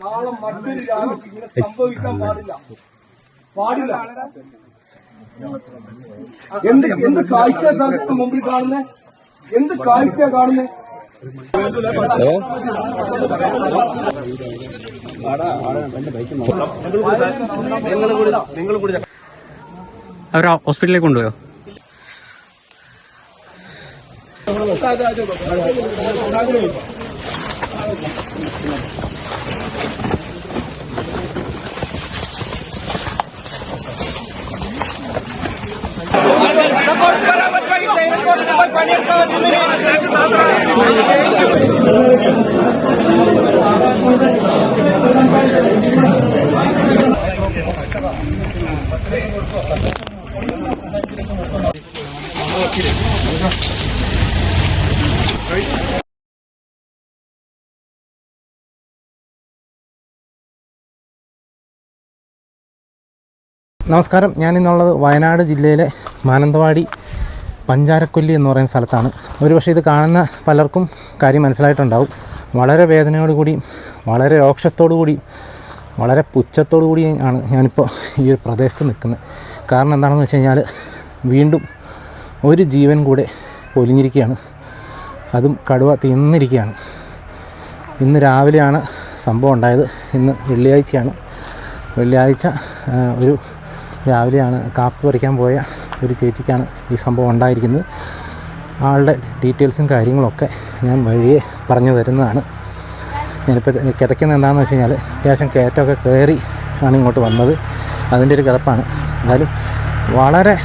നാളെ മറ്റൊരു രാജ്യത്ത് ഇങ്ങനെ സംഭവിക്കാൻ പാടില്ല. എന്ത് കാഴ്ച സ്ഥലത്തിന് മുമ്പിൽ കാണുന്നേ? എന്ത് കാഴ്ച കാണുന്നേ? അവർ ഹോസ്പിറ്റലിലേക്ക് കൊണ്ടുപോയോ? നമസ്കാരം. ഞാനിന്നുള്ളത് വയനാട് ജില്ലയിലെ മാനന്തവാടി പഞ്ചാരക്കൊല്ലി എന്ന് പറയുന്ന സ്ഥലത്താണ്. ഒരുപക്ഷെ ഇത് കാണുന്ന പലർക്കും കാര്യം മനസ്സിലായിട്ടുണ്ടാവും. വളരെ വേദനയോടുകൂടിയും വളരെ രോക്ഷത്തോടുകൂടിയും വളരെ പുച്ഛത്തോടു കൂടിയും ആണ് ഞാനിപ്പോൾ ഈ ഒരു പ്രദേശത്ത് നിൽക്കുന്നത്. കാരണം എന്താണെന്ന് വെച്ച് കഴിഞ്ഞാൽ വീണ്ടും ഒരു ജീവൻ കൂടെ പൊലിഞ്ഞിരിക്കുകയാണ്. അതും കടുവ തിന്നിരിക്കുകയാണ്. ഇന്ന് രാവിലെയാണ് സംഭവം ഉണ്ടായത്. ഇന്ന് വെള്ളിയാഴ്ചയാണ്. വെള്ളിയാഴ്ച ഒരു രാവിലെയാണ് കാപ്പി പറിക്കാൻ പോയ ഒരു ചേച്ചിക്കാണ് ഈ സംഭവം ഉണ്ടായിരിക്കുന്നത്. ആളുടെ ഡീറ്റെയിൽസും കാര്യങ്ങളൊക്കെ ഞാൻ വഴിയെ പറഞ്ഞു തരുന്നതാണ്. ഞാനിപ്പോൾ കിതയ്ക്കുന്നത് എന്താണെന്ന് വെച്ച് കഴിഞ്ഞാൽ അത്യാവശ്യം കയറ്റമൊക്കെ കയറി ആണ് ഇങ്ങോട്ട് വന്നത്. അതിൻ്റെ ഒരു കിതപ്പാണ്. എന്നാലും വളരെ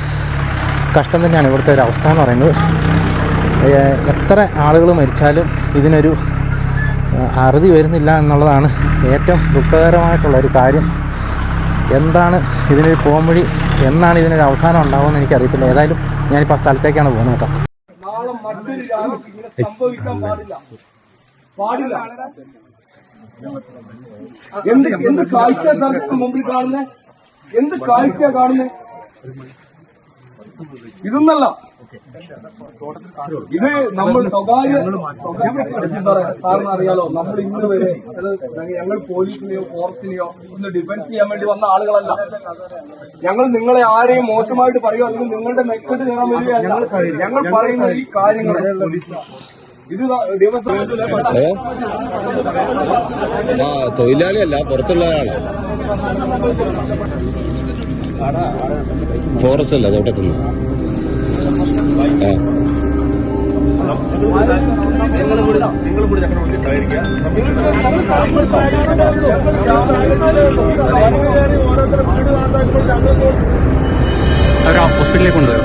കഷ്ടം തന്നെയാണ് ഇവിടുത്തെ ഒരു അവസ്ഥ എന്ന് പറയുന്നത്. എത്ര ആളുകൾ മരിച്ചാലും ഇതിനൊരു അറുതി വരുന്നില്ല എന്നുള്ളതാണ് ഏറ്റവും ദുഃഖകരമായിട്ടുള്ളൊരു കാര്യം. എന്താണ് ഇതിനൊരു പോംവഴി, എന്നാണ് ഇതിനൊരു അവസാനം ഉണ്ടാവുമെന്ന് എനിക്കറിയത്തില്ല. ഏതായാലും ഞാനിപ്പോൾ ആ സ്ഥലത്തേക്കാണ് പോകുന്നത് കേട്ടോ. നാളെ മറ്റൊരു രാജ്യത്ത് ഇങ്ങനെ സംഭവിക്കാൻ പാടില്ല. എന്ത് കാഴ്ച സ്ഥലത്തിന് മുമ്പിൽ കാണുന്നേ? എന്ത് കാഴ്ച കാണുന്നേ? ഇതൊന്നല്ല. ഇത് നമ്മൾ സ്വകാര്യ സാറിന് അറിയാലോ, നമ്മൾ ഇന്ന് വരെ ഞങ്ങൾ പോലീസിനെയോ ഫോറസ്റ്റിനെയോ ഇന്ന് ഡിഫൻസ് ചെയ്യാൻ വേണ്ടി വന്ന ആളുകളല്ല. ഞങ്ങൾ നിങ്ങളെ ആരെയും മോശമായിട്ട് പറയുക അല്ലെങ്കിൽ നിങ്ങളുടെ മെച്ചപ്പെട്ട് നേടാൻ വേണ്ടി ഞങ്ങൾ പറയുന്ന ഈ കാര്യങ്ങൾ ഇത് ദിവസം തൊഴിലാളിയല്ല, പുറത്തുള്ള ആളാണ്. ഫോറസ്റ്റ് അല്ല, തോട്ടത്തുനിന്ന്. അവർ ഹോസ്പിറ്റലിലേക്ക് കൊണ്ടുപോയോ?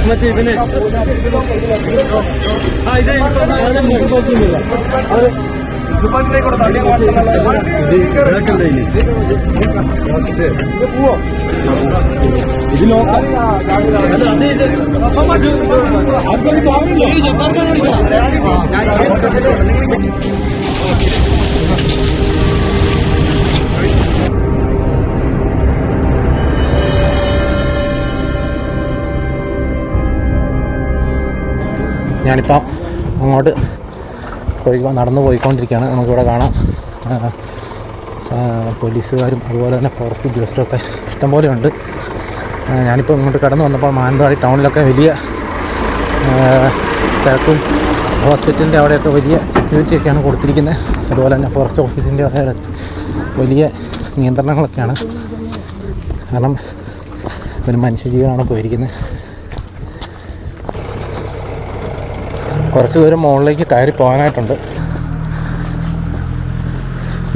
മറ്റേ ഇവനെ ഇത് ഡിപ്പാർട്ട്മെന്റിലേക്ക് തള്ളി പോവോ ഇത് നോക്കാം ഞാനിപ്പോൾ അങ്ങോട്ട് നടന്നു പോയിക്കൊണ്ടിരിക്കുകയാണ്. നമുക്കിവിടെ കാണാം പോലീസുകാരും അതുപോലെ തന്നെ ഫോറസ്റ്റ് ഉദ്യോഗസ്ഥരും ഒക്കെ ഇഷ്ടംപോലെ ഉണ്ട്. ഞാനിപ്പോൾ ഇങ്ങോട്ട് കടന്നു വന്നപ്പോൾ മാനന്തവാടി ടൗണിലൊക്കെ വലിയ തിരക്കും ഹോസ്പിറ്റലിൻ്റെ അവിടെയൊക്കെ വലിയ സെക്യൂരിറ്റിയൊക്കെയാണ് കൊടുത്തിരിക്കുന്നത്. അതുപോലെ തന്നെ ഫോറസ്റ്റ് ഓഫീസിൻ്റെ അവിടെ വലിയ നിയന്ത്രണങ്ങളൊക്കെയാണ്. കാരണം ഒരു മനുഷ്യജീവനാണ് പോയിരിക്കുന്നത്. കുറച്ച് ദൂരം മുകളിലേക്ക് കയറി പോകാനായിട്ടുണ്ട്.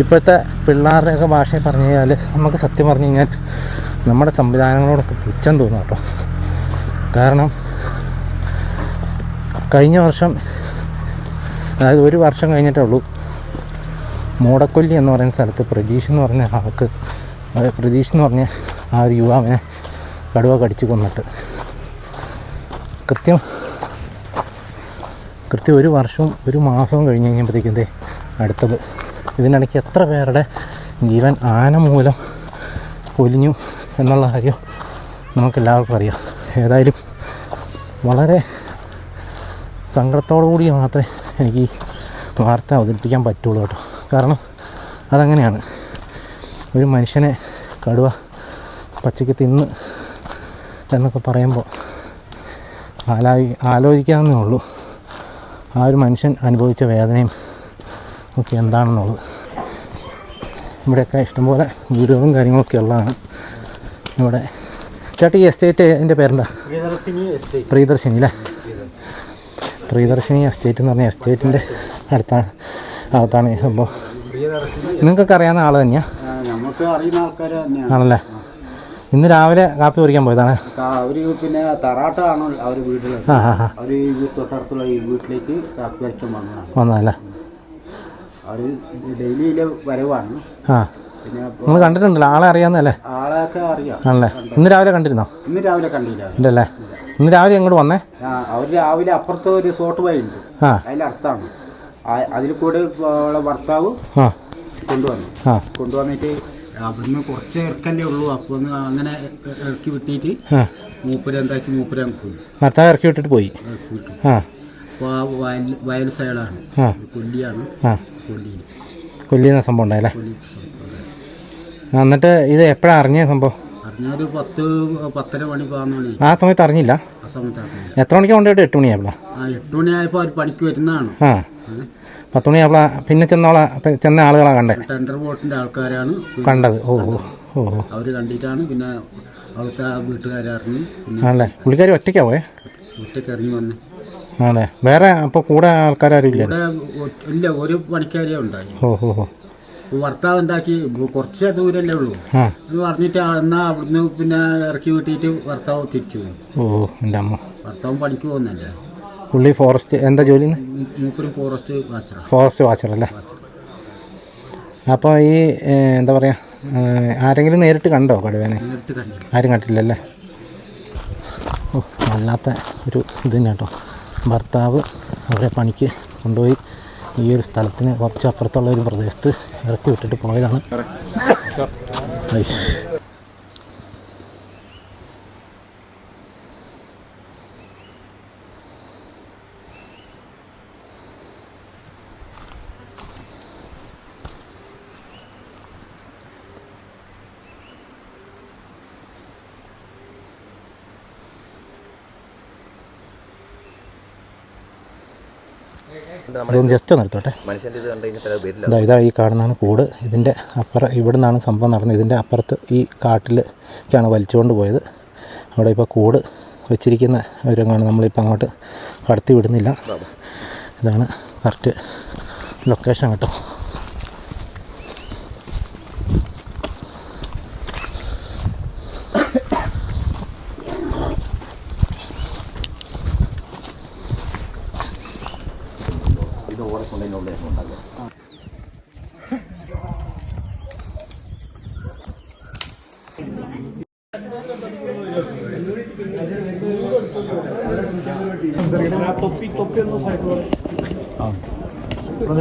ഇപ്പോഴത്തെ പിള്ളേരുടെയൊക്കെ ഭാഷയിൽ പറഞ്ഞു കഴിഞ്ഞാൽ നമുക്ക് സത്യം പറഞ്ഞു കഴിഞ്ഞാൽ നമ്മുടെ സംവിധാനങ്ങളോടൊക്കെ പുച്ഛം തോന്നും കേട്ടോ. കാരണം കഴിഞ്ഞ വർഷം, അതായത് ഒരു വർഷം കഴിഞ്ഞിട്ടേ ഉള്ളൂ, മൂടക്കൊല്ലി എന്ന് പറയുന്ന സ്ഥലത്ത് പ്രതീഷ് എന്ന് പറഞ്ഞ ആൾക്ക്, പ്രതീഷ് എന്ന് പറഞ്ഞ ആ ഒരു യുവാവിനെ കടുവ കടിച്ച് കൊന്നിട്ട് കൃത്യം ഒരു വർഷവും ഒരു മാസവും കഴിഞ്ഞ് കഴിഞ്ഞപ്പോഴത്തേക്കും അടുത്തത്. ഇതിനിടയ്ക്ക് എത്ര പേരുടെ ജീവൻ ആന മൂലം പൊലിഞ്ഞു എന്നുള്ള കാര്യം നമുക്കെല്ലാവർക്കും അറിയാം. ഏതായാലും വളരെ സങ്കടത്തോടു കൂടി മാത്രമേ എനിക്ക് ഈ വാർത്ത അവതരിപ്പിക്കാൻ പറ്റുള്ളൂ കേട്ടോ. കാരണം അതങ്ങനെയാണ്. ഒരു മനുഷ്യനെ കടുവ പച്ചയ്ക്ക് തിന്ന് എന്നൊക്കെ പറയുമ്പോൾ ആലോചിക്കാവുന്നേ ഉള്ളൂ ആ ഒരു മനുഷ്യൻ അനുഭവിച്ച വേദനയും ഒക്കെ എന്താണെന്നുള്ളത്. ഇവിടെയൊക്കെ ഇഷ്ടംപോലെ വീടുകളും കാര്യങ്ങളൊക്കെ ഉള്ളതാണ്. ഇവിടെ ചേട്ടാ ഈ എസ്റ്റേറ്റിൻ്റെ പേരെന്താ? പ്രിയദർശിനി അല്ലേ? പ്രിയദർശിനി എസ്റ്റേറ്റ് എന്ന് പറഞ്ഞ എസ്റ്റേറ്റിൻ്റെ അകത്താണ് ഈ സംഭവം. നിങ്ങൾക്കൊക്കെ അറിയാവുന്ന ആൾ തന്നെയാണ്? ആണല്ലേ? ഇന്ന് രാവിലെ കാപ്പി പറിക്കാൻ പോയതാണ്. അവര് പിന്നെ തറാട്ടാണ് അവർ വീട്ടിൽ. അവര് തൊട്ടടുത്തുള്ള ഈ വീട്ടിലേക്ക് കാപ്പി പറിക്കാൻ വന്നതല്ലേ? അവര് ഡെയിലിയിലെ വരവാണ്. പിന്നെ നിങ്ങൾ കണ്ടിട്ടുണ്ടല്ലോ, ആളെ അറിയാവുന്നല്ലേ? ആളെയൊക്കെ അറിയാം. ആണല്ലേ? ഇന്ന് രാവിലെ കണ്ടിരുന്നോ? ഇന്ന് രാവിലെ കണ്ടില്ല. ഉണ്ടല്ലേ? ഇന്ന് രാവിലെ എങ്ങോട്ട് വന്നേ? അവർ രാവിലെ അപ്പുറത്ത് ഒരു സോട്ട് വഴി ഉണ്ട്, അതിലടുത്താണ്. അതിൽ കൂടെ ഭർത്താവ് കൊണ്ടുവന്നിട്ട് അവിടുന്ന് കുറച്ച് ഇറക്കല്ലേ ഉള്ളൂ. അപ്പോൾ അങ്ങനെ ഇറക്കി വിട്ടിട്ട് മൂപ്പര് പോയി. ഭർത്താവ് ഇറക്കി വിട്ടിട്ട് പോയി. അപ്പോൾ ആ വയൽ സൈഡാണ്, കൊല്ലിയാണ്. കൊല്ലിയെന്ന സംഭവം ഉണ്ടായല്ലേ? എന്നിട്ട് ഇത് എപ്പോഴാണ് അറിഞ്ഞ സംഭവം? അറിഞ്ഞൊരു 10-10:30 മണി 11 മണി. ആ സമയത്ത് അറിഞ്ഞില്ല? ആ സമയത്ത് അറിഞ്ഞില്ല. എത്ര മണിക്ക് കൊണ്ടുപോയിട്ട്? 8 മണിയായപ്പോഴാ? 8 മണിയായപ്പോൾ അവർ പണിക്ക് വരുന്നതാണ്. 10 മണിയായപ്പോഴാ പിന്നെ ചെന്ന ആളുകളാണ് കണ്ടത്? ടെൻഡർ ബോട്ടിന്റെ ആൾക്കാരാണ് കണ്ടത്. അവർ കണ്ടിട്ടാണ് പിന്നെ അവിടുത്തെ വീട്ടുകാരറിഞ്ഞ്. ആണല്ലേ? പുള്ളിക്കാരി ഒറ്റയ്ക്കാവേ? ഒറ്റയ്ക്ക് ഇറങ്ങി വന്നേ. ആണല്ലേ? വേറെ അപ്പോൾ കൂടെ ആൾക്കാരും ഇല്ല? ഇല്ല, ഒരു പണിക്കാരിയേ ഉണ്ടായി. ഭർത്താവ് എന്താക്കി, കുറച്ച് ദൂരല്ലേ ഉള്ളൂ എന്ന് പറഞ്ഞിട്ട് എന്നാ അവിടുന്ന് പിന്നെ ഇറക്കി വിട്ടിട്ട് ഭർത്താവ് തിരിച്ചു പോയി. എൻ്റെ അമ്മ. ഭർത്താവും പണിക്ക് പോകുന്നല്ലേ? പുള്ളി ഫോറസ്റ്റ് എന്താ ജോലി? മൂപ്പരും ഫോറസ്റ്റ് വാച്ചർ അല്ലേ? അപ്പോൾ ഈ എന്താ പറയുക, ആരെങ്കിലും നേരിട്ട് കണ്ടോ കടുവേനെ? ആരും കണ്ടില്ലല്ലേ? വല്ലാത്ത ഒരു ഇത് തന്നെ കേട്ടോ. ഭർത്താവ് അവരെ പണിക്ക് കൊണ്ടുപോയി ഈ ഒരു സ്ഥലത്തിന് കുറച്ച് അപ്പുറത്തുള്ള ഒരു പ്രദേശത്ത് ഇറക്കി വിട്ടിട്ട് പോയതാണ്. അതൊന്ന് ജസ്റ്റ് നിർത്തോട്ടെ. ഇതാ ഈ കാണുന്നതാണ് കൂട്. ഇതിൻ്റെ അപ്പുറം ഇവിടെ നിന്നാണ് സംഭവം നടന്നത്. ഇതിൻ്റെ അപ്പുറത്ത് ഈ കാട്ടിലേക്കാണ് വലിച്ചുകൊണ്ട് പോയത്. അവിടെ ഇപ്പോൾ കൂട് വെച്ചിരിക്കുന്ന രംഗമാണ്. നമ്മളിപ്പോൾ അങ്ങോട്ട് കടത്തി വിടുന്നില്ല. ഇതാണ് കറക്റ്റ് ലൊക്കേഷൻ കേട്ടോ.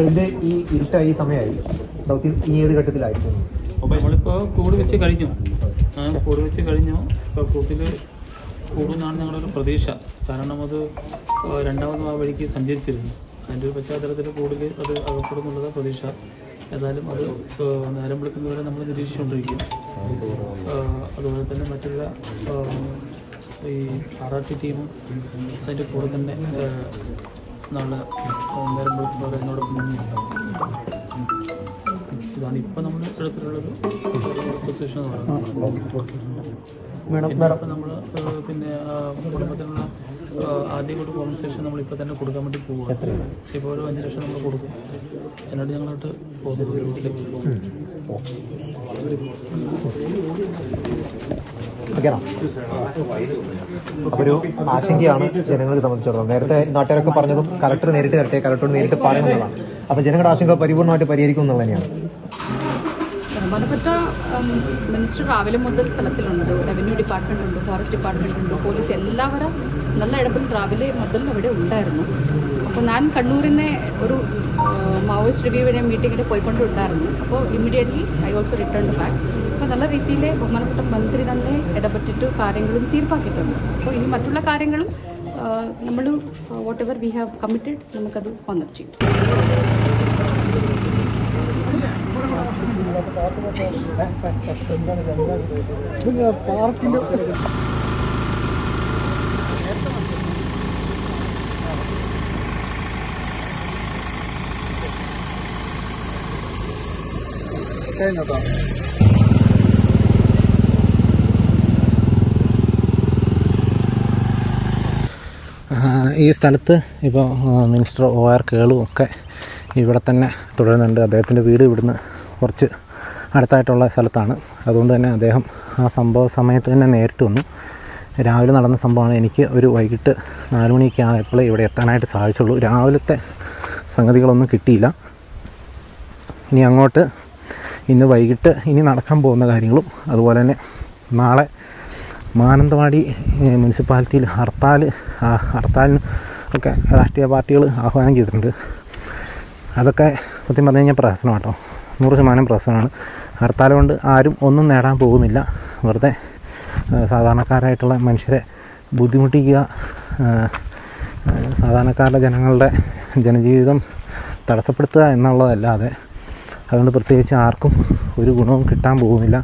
ഇതിന്റെ ഈ ഇരുട്ടായി സമയമായി സൗത്തിൽ ഈ ഒരു ഘട്ടത്തിലായിരിക്കും. നമ്മളിപ്പോൾ കൂട് വെച്ച് കഴിഞ്ഞു. ഇപ്പോൾ കൂട്ടിൽ കൂടുമെന്നാണ് ഞങ്ങളൊരു പ്രതീക്ഷ. കാരണം അത് രണ്ടാമതും ആ വഴിക്ക് സഞ്ചരിച്ചിരുന്നു. അതിൻ്റെ ഒരു പശ്ചാത്തലത്തിൽ കൂടുതൽ അത് അകപ്പെടുന്നുള്ളത് പ്രതീക്ഷ. ഏതായാലും അത് നേരം വിളിക്കുന്നവരെ നമ്മൾ നിരീക്ഷിച്ചുകൊണ്ടിരിക്കും. അതുപോലെ തന്നെ മറ്റുള്ള ഈ RRT ടീമും അതിൻ്റെ കൂടെ തന്നെ നാളെ നേരം വിളിക്കുന്നവരെ എന്നോടൊപ്പം ഉണ്ടാവും. ഇതാണ് ഇപ്പം നമ്മൾ എടുത്തിട്ടുള്ളൊരു പൊസിഷൻ എന്ന് പറയുന്നത്. നമ്മൾ പിന്നെ കുടുംബത്തിനുള്ള ആദ്യം ഒരു കോമ്പൻസേഷൻ നമ്മളിപ്പോൾ തന്നെ കൊടുക്കാൻ വേണ്ടി പോവുക. ഇപ്പോൾ ഒരു 5 ലക്ഷം നമ്മൾ കൊടുക്കും. എന്നിട്ട് ഞങ്ങളോട്ട് പോകുന്നത് വീട്ടിലേക്ക്. അപ്പോൾ ഒരു ആശങ്കയാണ് ജനങ്ങളെ സംബന്ധിച്ചിടത്തോളം. നേരത്തെ നാട്ടുകാരൊക്കെ പറഞ്ഞതും കലക്ടർ നേരിട്ട് വരട്ടെ, കലക്ടറോട് നേരിട്ട് പറയുന്നതാണ്. അപ്പോൾ ജനങ്ങളുടെ ആശങ്ക പരിപൂർണ്ണമായിട്ട് പരിഹരിക്കും എന്നുള്ളത് തന്നെയാണ്. ബഹുമാനപ്പെട്ട മിനിസ്റ്റർ രാവിലെ മുതൽ സ്ഥലത്തിലുണ്ട്. റവന്യൂ ഡിപ്പാർട്ട്മെന്റ് ഉണ്ട്, ഫോറസ്റ്റ് ഡിപ്പാർട്ട്മെന്റ് ഉണ്ട്, പോലീസ് എല്ലാവരും നല്ല ഇടപെടൽ രാവിലെ മുതൽ അവിടെ ഉണ്ടായിരുന്നു. അപ്പോൾ ഞാൻ കണ്ണൂരിനെ ഒരു മാവോയിസ്റ്റ് റിവ്യൂവിനെ മീറ്റിങ്ങിൽ പോയിക്കൊണ്ടുണ്ടായിരുന്നു. അപ്പോൾ immediately I also return back. അപ്പോൾ നല്ല രീതിയിൽ ബഹുമാനപ്പെട്ട മന്ത്രി തന്നെ ഇടപെട്ടിട്ട് കാര്യങ്ങളും തീർപ്പാക്കിയിട്ടുണ്ട്. അപ്പോൾ ഇനി മറ്റുള്ള കാര്യങ്ങളും നമ്മൾ what ever we have committed നമുക്കത് ഓണർ ചെയ്യും. ഈ സ്ഥലത്ത് ഇപ്പോൾ മിനിസ്റ്റർ OR കേളും ഒക്കെ ഇവിടെ തന്നെ തുടരുന്നുണ്ട്. അദ്ദേഹത്തിൻ്റെ വീട് ഇവിടുന്ന് കുറച്ച് അടുത്തായിട്ടുള്ള സ്ഥലത്താണ്. അതുകൊണ്ട് തന്നെ അദ്ദേഹം ആ സംഭവ സമയത്ത് തന്നെ നേരിട്ട് വന്നു. രാവിലെ നടന്ന സംഭവമാണ്. എനിക്ക് ഒരു വൈകിട്ട് 4 മണിയൊക്കെ ആയപ്പോഴേ ഇവിടെ എത്താനായിട്ട് സാധിച്ചുള്ളൂ. രാവിലത്തെ സംഗതികളൊന്നും കിട്ടിയില്ല. ഇനി അങ്ങോട്ട് ഇന്ന് വൈകിട്ട് ഇനി നടക്കാൻ പോകുന്ന കാര്യങ്ങളും അതുപോലെ തന്നെ നാളെ മാനന്തവാടി മുനിസിപ്പാലിറ്റിയിൽ ഹർത്താലിന് ഒക്കെ രാഷ്ട്രീയ പാർട്ടികൾ ആഹ്വാനം ചെയ്തിട്ടുണ്ട്. അതൊക്കെ സത്യം പറഞ്ഞു കഴിഞ്ഞാൽ പ്രഹസനം കേട്ടോ, 100% പ്രഹസനമാണ്. ഹർത്താൽ കൊണ്ട് ആരും ഒന്നും നേടാൻ പോകുന്നില്ല. വെറുതെ സാധാരണക്കാരായിട്ടുള്ള മനുഷ്യരെ ബുദ്ധിമുട്ടിക്കുക, സാധാരണക്കാരുടെ ജനങ്ങളുടെ ജനജീവിതം തടസ്സപ്പെടുത്തുക എന്നുള്ളതല്ലാതെ അതുകൊണ്ട് പ്രത്യേകിച്ച് ആർക്കും ഒരു ഗുണവും കിട്ടാൻ പോകുന്നില്ല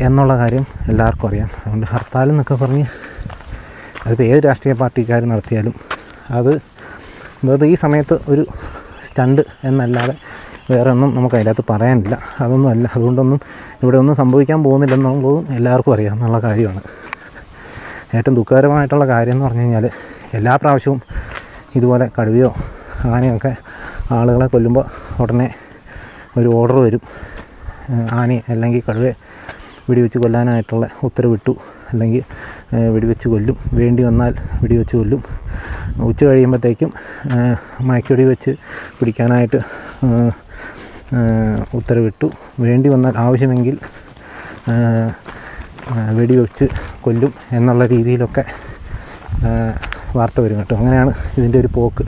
എന്നുള്ള കാര്യം എല്ലാവർക്കും അറിയാം. അതുകൊണ്ട് ഹർത്താൽ എന്നൊക്കെ പറഞ്ഞ് അതിപ്പോൾ ഏത് രാഷ്ട്രീയ പാർട്ടിക്കാർ നടത്തിയാലും അത് വെറുതെ ഈ സമയത്ത് ഒരു സ്റ്റണ്ട് എന്നല്ലാതെ വേറെ ഒന്നും നമുക്ക് അതിനകത്ത് പറയാനില്ല. അതൊന്നും അല്ല. അതുകൊണ്ടൊന്നും ഇവിടെ ഒന്നും സംഭവിക്കാൻ പോകുന്നില്ലെന്നുള്ളതും എല്ലാവർക്കും അറിയാമെന്നുള്ള കാര്യമാണ്. ഏറ്റവും ദുഃഖകരമായിട്ടുള്ള കാര്യം എന്ന് പറഞ്ഞു കഴിഞ്ഞാൽ എല്ലാ പ്രാവശ്യവും ഇതുപോലെ കടുവയോ ആനയൊക്കെ ആളുകളെ കൊല്ലുമ്പോൾ ഉടനെ ഒരു ഓർഡർ വരും, ആനയെ അല്ലെങ്കിൽ കടുവയെ വെടിവെച്ച് കൊല്ലാനായിട്ടുള്ള ഉത്തരവിട്ടു, അല്ലെങ്കിൽ വെടിവെച്ച് കൊല്ലും, വേണ്ടി വന്നാൽ വെടിവെച്ച് കൊല്ലും. ഉച്ച കഴിയുമ്പോഴത്തേക്കും മയക്കുവെടി വെച്ച് പിടിക്കാനായിട്ട് ഉത്തരവിട്ടു, വേണ്ടി വന്നാൽ ആവശ്യമെങ്കിൽ വെടിവെച്ച് കൊല്ലും എന്നുള്ള രീതിയിലൊക്കെ വാർത്ത വരും കേട്ടോ. അങ്ങനെയാണ് ഇതിൻ്റെ ഒരു പോക്ക്.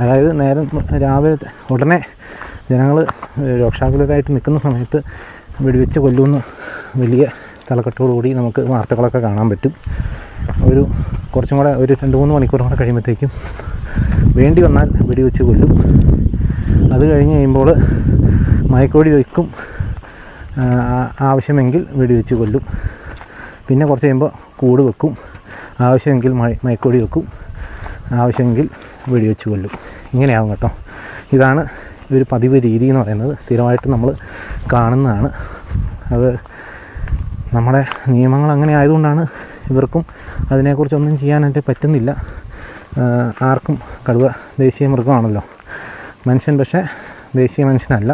അതായത് നേരം രാവിലെ ഉടനെ ജനങ്ങൾ രോക്ഷാകുലരായിട്ട് നിൽക്കുന്ന സമയത്ത് വെടിവെച്ച് കൊല്ലുമെന്ന് വലിയ തലക്കെട്ടോടുകൂടി നമുക്ക് വാർത്തകളൊക്കെ കാണാൻ പറ്റും. ഒരു കുറച്ചും കൂടെ ഒരു 2-3 മണിക്കൂർ കൂടെ കഴിയുമ്പോഴത്തേക്കും വേണ്ടി വന്നാൽ വെടിവെച്ച് കൊല്ലും. അത് കഴിഞ്ഞ് കഴിയുമ്പോൾ മയക്കുവെടി വയ്ക്കും, ആവശ്യമെങ്കിൽ വെടിവെച്ച് കൊല്ലും. പിന്നെ കുറച്ച് കഴിയുമ്പോൾ കൂട് വെക്കും, ആവശ്യമെങ്കിൽ മയക്കുവെടി വെക്കും, ആവശ്യമെങ്കിൽ വെടിവെച്ച് കൊല്ലും. ഇങ്ങനെയാവും കേട്ടോ. ഇതാണ് ഒരു പതിവ് രീതി എന്ന് പറയുന്നത്. സ്ഥിരമായിട്ട് നമ്മൾ കാണുന്നതാണ്. അത് നമ്മുടെ നിയമങ്ങൾ അങ്ങനെ ആയതുകൊണ്ടാണ് ഇവർക്കും അതിനെക്കുറിച്ചൊന്നും ചെയ്യാനായിട്ട് പറ്റുന്നില്ല. ആർക്കും കടുവ ദേശീയ മൃഗമാണല്ലോ. മനുഷ്യൻ പക്ഷേ ദേശീയ മനുഷ്യനല്ല.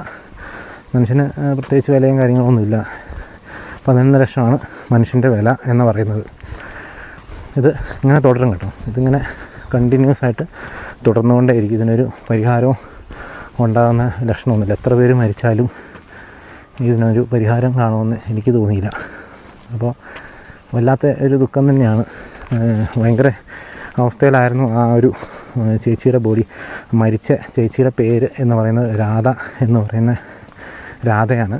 മനുഷ്യന് പ്രത്യേകിച്ച് വിലയും കാര്യങ്ങളൊന്നുമില്ല. 11 ലക്ഷമാണ് മനുഷ്യൻ്റെ വില എന്ന് പറയുന്നത്. ഇത് ഇങ്ങനെ തുടരും കേട്ടോ. ഇതിങ്ങനെ കണ്ടിന്യൂസ് ആയിട്ട് തുടർന്നുകൊണ്ടേയിരിക്കും. ഇതിനൊരു പരിഹാരവും ഉണ്ടാകുന്ന ലക്ഷണമൊന്നുമില്ല. എത്ര പേര് മരിച്ചാലും ഇതിനൊരു പരിഹാരം കാണുമെന്ന് എനിക്ക് തോന്നിയില്ല. അപ്പോൾ വല്ലാത്ത ഒരു ദുഃഖം തന്നെയാണ്. ഭയങ്കര അവസ്ഥയിലായിരുന്നു ആ ഒരു ചേച്ചിയുടെ ബോഡി. മരിച്ച ചേച്ചിയുടെ പേര് എന്ന് പറയുന്നത് രാധ എന്ന് പറയുന്ന രാധയാണ്.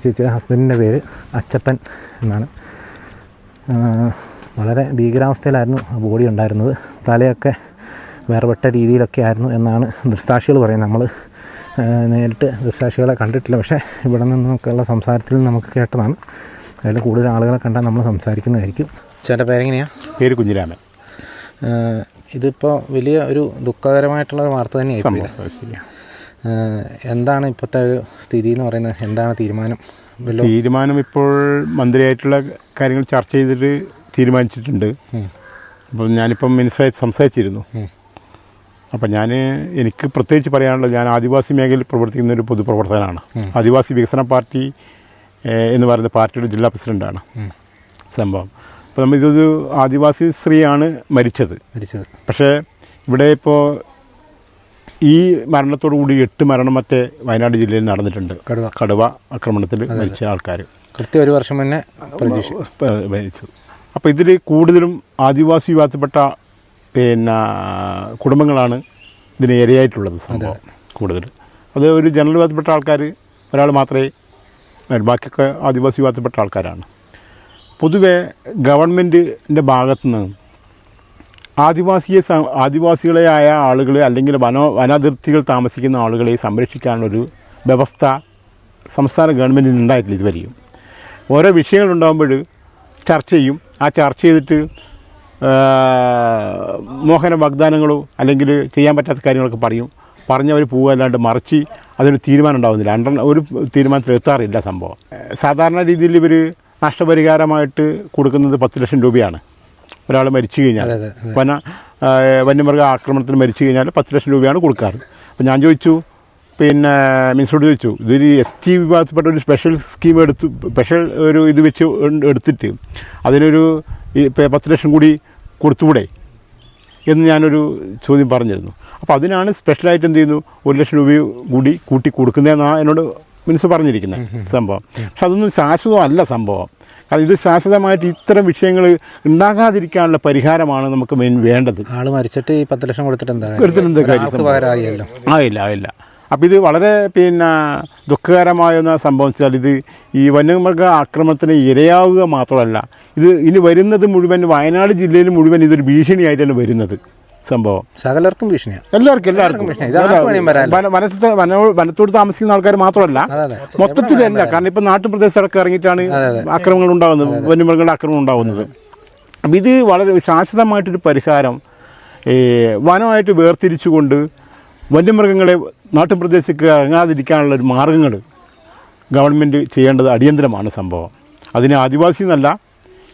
ചേച്ചിയുടെ ഹസ്ബൻഡിൻ്റെ പേര് അച്ചപ്പൻ എന്നാണ്. വളരെ ഭീകരാവസ്ഥയിലായിരുന്നു ആ ബോഡി ഉണ്ടായിരുന്നത്. തലയൊക്കെ വേർപെട്ട രീതിയിലൊക്കെ ആയിരുന്നു എന്നാണ് ദൃക്സാക്ഷികൾ പറയുന്നത്. നമ്മൾ നേരിട്ട് ദൃക്സാക്ഷികളെ കണ്ടിട്ടില്ല, പക്ഷേ ഇവിടെ നിന്നൊക്കെയുള്ള സംസാരത്തിൽ നമുക്ക് കേട്ടതാണ്. അതിൽ കൂടുതൽ ആളുകളെ കണ്ടാൽ നമ്മൾ സംസാരിക്കുന്നതായിരിക്കും. ചേട്ടൻ്റെ പേരെങ്ങനെയാണ്? പേര് കുഞ്ഞിരാമൻ. ഇതിപ്പോൾ വലിയ ഒരു ദുഃഖകരമായിട്ടുള്ള വാർത്ത തന്നെയായിരിക്കും. എന്താണ് ഇപ്പോഴത്തെ ഒരു സ്ഥിതി എന്ന് പറയുന്നത്? എന്താണ് തീരുമാനം? തീരുമാനം ഇപ്പോൾ മന്ത്രിയായിട്ടുള്ള കാര്യങ്ങൾ ചർച്ച ചെയ്തിട്ട് തീരുമാനിച്ചിട്ടുണ്ട്. അപ്പോൾ ഞാനിപ്പം മിനിസ്റ്ററായിട്ട് സംസാരിച്ചിരുന്നു. അപ്പം എനിക്ക് പ്രത്യേകിച്ച് പറയാനുള്ളത്, ഞാൻ ആദിവാസി മേഖലയിൽ പ്രവർത്തിക്കുന്ന ഒരു പൊതുപ്രവർത്തകനാണ്. ആദിവാസി വികസന പാർട്ടി എന്ന് പറയുന്ന പാർട്ടിയുടെ ജില്ലാ പ്രസിഡൻ്റാണ് സംഭവം. അപ്പോൾ ഇതൊരു ആദിവാസി സ്ത്രീയാണ് മരിച്ചത്. പക്ഷേ ഇവിടെ ഇപ്പോൾ ഈ മരണത്തോടു കൂടി 8 മരണം മറ്റേ വയനാട് ജില്ലയിൽ നടന്നിട്ടുണ്ട്. കടുവ ആക്രമണത്തിൽ മരിച്ച ആൾക്കാർ കൃത്യം 1 വർഷം മുന്നേ മരിച്ചു. അപ്പോൾ ഇതിൽ കൂടുതലും ആദിവാസി വിഭാഗത്തിൽപ്പെട്ട കുടുംബങ്ങളാണ് ഇതിന് ഇരയായിട്ടുള്ളത്. സംഭവം കൂടുതൽ അത് ഒരു ജനറൽ വിഭാഗത്തിൽപ്പെട്ട ആൾക്കാർ ഒരാൾ മാത്രമേ, ബാക്കിയൊക്കെ ആദിവാസി വിഭാഗത്തിൽപ്പെട്ട ആൾക്കാരാണ്. പൊതുവെ ഗവൺമെൻറ്റിൻ്റെ ഭാഗത്തുനിന്ന് ആദിവാസികളായ ആളുകളെ അല്ലെങ്കിൽ വനാതിർത്തികൾ താമസിക്കുന്ന ആളുകളെ സംരക്ഷിക്കാനുള്ളൊരു വ്യവസ്ഥ സംസ്ഥാന ഗവൺമെൻറ്റിന് ഉണ്ടായിട്ടില്ല ഇതുവരെയും. ഓരോ വിഷയങ്ങളുണ്ടാകുമ്പോൾ ചർച്ച ചെയ്യും. ആ ചർച്ച ചെയ്തിട്ട് മോഹന വാഗ്ദാനങ്ങളോ അല്ലെങ്കിൽ ചെയ്യാൻ പറ്റാത്ത കാര്യങ്ങളൊക്കെ പറഞ്ഞവർ പോവുകയല്ലാണ്ട് മറിച്ച് അതിനൊരു തീരുമാനം ഉണ്ടാകുന്നില്ല. ഒരു തീരുമാനത്തിൽ എത്താറില്ല സംഭവം. സാധാരണ രീതിയിൽ ഇവർ നഷ്ടപരിഹാരമായിട്ട് കൊടുക്കുന്നത് 10 ലക്ഷം രൂപയാണ്. ഒരാൾ മരിച്ചു കഴിഞ്ഞാൽ, വന്യമൃഗ ആക്രമണത്തിൽ മരിച്ചു കഴിഞ്ഞാൽ 10 ലക്ഷം രൂപയാണ് കൊടുക്കാറ്. അപ്പോൾ ഞാൻ ചോദിച്ചു, മിനിസ്റ്ററോട് ചോദിച്ചു, ഇതൊരു ST വിഭാഗത്തിൽപ്പെട്ട ഒരു സ്പെഷ്യൽ സ്കീം സ്പെഷ്യൽ ഒരു ഇത് വെച്ച് എടുത്തിട്ട് അതിനൊരു 10 ലക്ഷം കൂടി കൊടുത്തുകൂടെ എന്ന് ഞാനൊരു ചോദ്യം പറഞ്ഞിരുന്നു. അപ്പോൾ അതിനാണ് സ്പെഷ്യലായിട്ട് എന്ത് ചെയ്യുന്നു, 1 ലക്ഷം രൂപ കൂടി കൂട്ടി കൊടുക്കുന്നതെന്നാണ് എന്നോട് മിനിസ്റ്റർ പറഞ്ഞിരിക്കുന്നത് സംഭവം. പക്ഷെ അതൊന്നും ശാശ്വതമല്ല സംഭവം. കാരണം ഇത് ശാശ്വതമായിട്ട് ഇത്തരം വിഷയങ്ങൾ ഉണ്ടാകാതിരിക്കാനുള്ള പരിഹാരമാണ് നമുക്ക് വേണ്ടത്. ആൾ മരിച്ചിട്ട് ഈ 10 ലക്ഷം കൊടുത്തിട്ട് എന്താ കാര്യം? ആയില്ല. അപ്പോൾ ഇത് വളരെ ദുഃഖകരമായ സംഭവം വെച്ചാൽ, ഇത് ഈ വന്യമൃഗ ആക്രമണത്തിന് ഇരയാവുക മാത്രമല്ല, ഇത് ഇനി വരുന്നത് മുഴുവൻ വയനാട് ജില്ലയിൽ മുഴുവൻ ഇതൊരു ഭീഷണിയായിട്ടാണ് വരുന്നത് സംഭവം. സകലർക്കും ഭീഷണിയാണ്. എല്ലാവർക്കും വനത്തോട് താമസിക്കുന്ന ആൾക്കാർ മാത്രമല്ല, മൊത്തത്തിലല്ല. കാരണം ഇപ്പം നാട്ടുപ്രദേശത്തൊക്കെ ഇറങ്ങിയിട്ടാണ് ആക്രമണങ്ങൾ ഉണ്ടാകുന്നത്, വന്യമൃഗങ്ങളുടെ ആക്രമണം ഉണ്ടാകുന്നത്. അപ്പം ഇത് വളരെ ശാശ്വതമായിട്ടൊരു പരിഹാരം വനമായിട്ട് വേർതിരിച്ചുകൊണ്ട് വന്യമൃഗങ്ങളെ നാട്ടുപ്രദേശത്തേക്ക് ഇറങ്ങാതിരിക്കാനുള്ളൊരു മാർഗ്ഗങ്ങൾ ഗവൺമെൻറ് ചെയ്യേണ്ടത് അടിയന്തരമാണ് സംഭവം. അതിന് ആദിവാസി എന്നല്ല,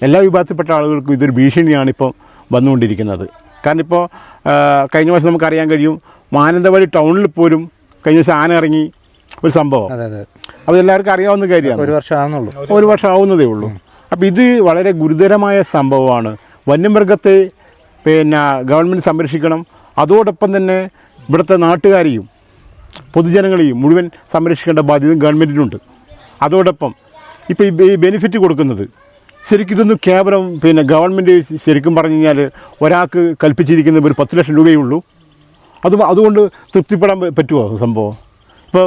എല്ലാ വിഭാഗത്തിൽപ്പെട്ട ആളുകൾക്കും ഇതൊരു ഭീഷണിയാണ് ഇപ്പോൾ വന്നുകൊണ്ടിരിക്കുന്നത്. കാരണം ഇപ്പോൾ കഴിഞ്ഞ വർഷം നമുക്കറിയാൻ കഴിയും, മാനന്തവാടി ടൗണിൽ പോലും കഴിഞ്ഞ ദിവസം ആന ഇറങ്ങി ഒരു സംഭവം. അപ്പോൾ എല്ലാവർക്കും അറിയാവുന്ന കാര്യമാണ്. 1 വർഷം ആവുന്നതേ ഉള്ളൂ. അപ്പോൾ ഇത് വളരെ ഗുരുതരമായ സംഭവമാണ്. വന്യമൃഗത്തെ ഗവൺമെൻറ് സംരക്ഷിക്കണം. അതോടൊപ്പം തന്നെ ഇവിടുത്തെ നാട്ടുകാരെയും പൊതുജനങ്ങളെയും മുഴുവൻ സംരക്ഷിക്കേണ്ട ബാധ്യത ഗവൺമെൻറ്റിനുണ്ട്. അതോടൊപ്പം ഇപ്പോൾ ഈ ബെനിഫിറ്റ് കൊടുക്കുന്നത് ശരിക്കും ഇതൊന്നും കേവലം ഗവൺമെൻറ് ശരിക്കും പറഞ്ഞു കഴിഞ്ഞാൽ ഒരാൾക്ക് കൽപ്പിച്ചിരിക്കുന്നത് ഒരു 10 ലക്ഷം രൂപയേ ഉള്ളൂ. അതുകൊണ്ട് തൃപ്തിപ്പെടാൻ പറ്റുമോ സംഭവം? ഇപ്പോൾ